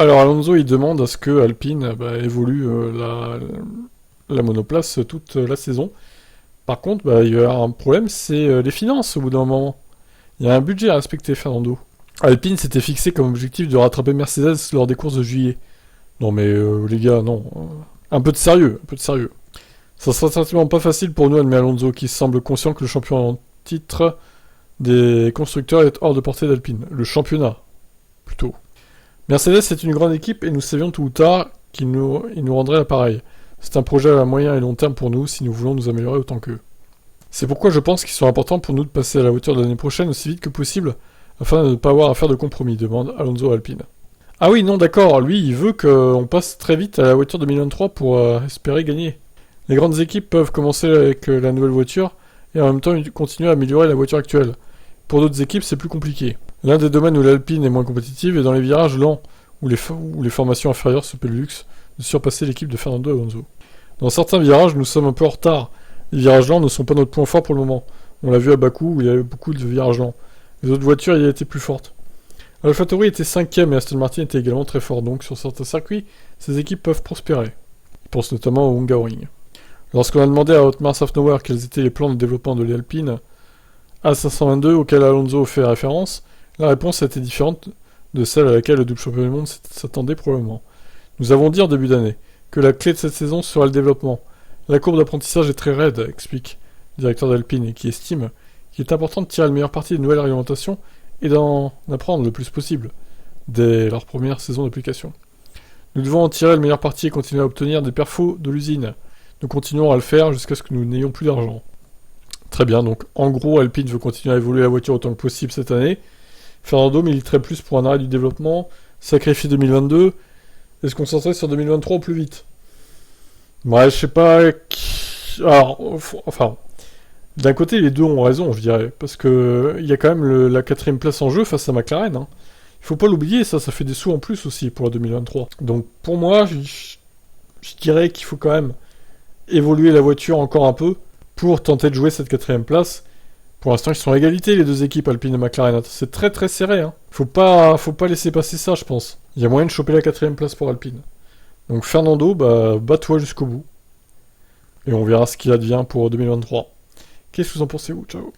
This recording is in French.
Alors Alonso, il demande à ce que Alpine évolue la monoplace toute la saison. Par contre, il y a un problème, c'est les finances au bout d'un moment. Il y a un budget à respecter, Fernando. Alpine s'était fixé comme objectif de rattraper Mercedes lors des courses de juillet. Non mais les gars, non. Un peu de sérieux, un peu de sérieux. Ça sera certainement pas facile pour nous, admet Alonso, qui semble conscient que le champion en titre des constructeurs est hors de portée d'Alpine. Le championnat, plutôt. Mercedes est une grande équipe et nous savions tout ou tard il nous rendrait l'appareil. C'est un projet à moyen et long terme pour nous si nous voulons nous améliorer autant qu'eux. C'est pourquoi je pense qu'il sera important pour nous de passer à la voiture de l'année prochaine aussi vite que possible, afin de ne pas avoir à faire de compromis, demande Alonso à Alpine. Ah oui, non, d'accord, lui, il veut qu'on passe très vite à la voiture 2023 pour espérer gagner. Les grandes équipes peuvent commencer avec la nouvelle voiture et en même temps continuer à améliorer la voiture actuelle. Pour d'autres équipes, c'est plus compliqué. L'un des domaines où l'Alpine est moins compétitive est dans les virages lents, où les formations inférieures se paient le luxe de surpasser l'équipe de Fernando Alonso. Dans certains virages, nous sommes un peu en retard. Les virages lents ne sont pas notre point fort pour le moment. On l'a vu à Bakou où il y avait beaucoup de virages lents. Les autres voitures y étaient plus fortes. AlphaTauri était 5ème et Aston Martin était également très fort, donc sur certains circuits, ces équipes peuvent prospérer. Je pense notamment au Hungaroring. Lorsqu'on a demandé à Otmar Szafnauer quels étaient les plans de développement de l'Alpine A522 auquel Alonso fait référence, la réponse était différente de celle à laquelle le double champion du monde s'attendait probablement. Nous avons dit en début d'année que la clé de cette saison sera le développement. La courbe d'apprentissage est très raide, explique le directeur d'Alpine, et qui estime qu'il est important de tirer le meilleur parti des nouvelles réglementations et d'en apprendre le plus possible dès leur première saison d'application. Nous devons en tirer le meilleur parti et continuer à obtenir des perfos de l'usine. Nous continuerons à le faire jusqu'à ce que nous n'ayons plus d'argent. Très bien, donc en gros, Alpine veut continuer à évoluer la voiture autant que possible cette année. Fernando militerait plus pour un arrêt du développement, sacrifier 2022 et se concentrer sur 2023 au plus vite. Ouais, je sais pas. Alors, enfin, d'un côté, les deux ont raison, je dirais, parce que il y a quand même la quatrième place en jeu face à McLaren. Hein. Il faut pas l'oublier, ça fait des sous en plus aussi pour la 2023. Donc pour moi, je dirais qu'il faut quand même évoluer la voiture encore un peu pour tenter de jouer cette quatrième place. Pour l'instant, ils sont à égalité, les deux équipes, Alpine et McLaren. C'est très très serré. Hein. Faut pas laisser passer ça, je pense. Il y a moyen de choper la quatrième place pour Alpine. Donc Fernando, bats-toi jusqu'au bout. Et on verra ce qu'il advient pour 2023. Qu'est-ce que vous en pensez, vous? Ciao.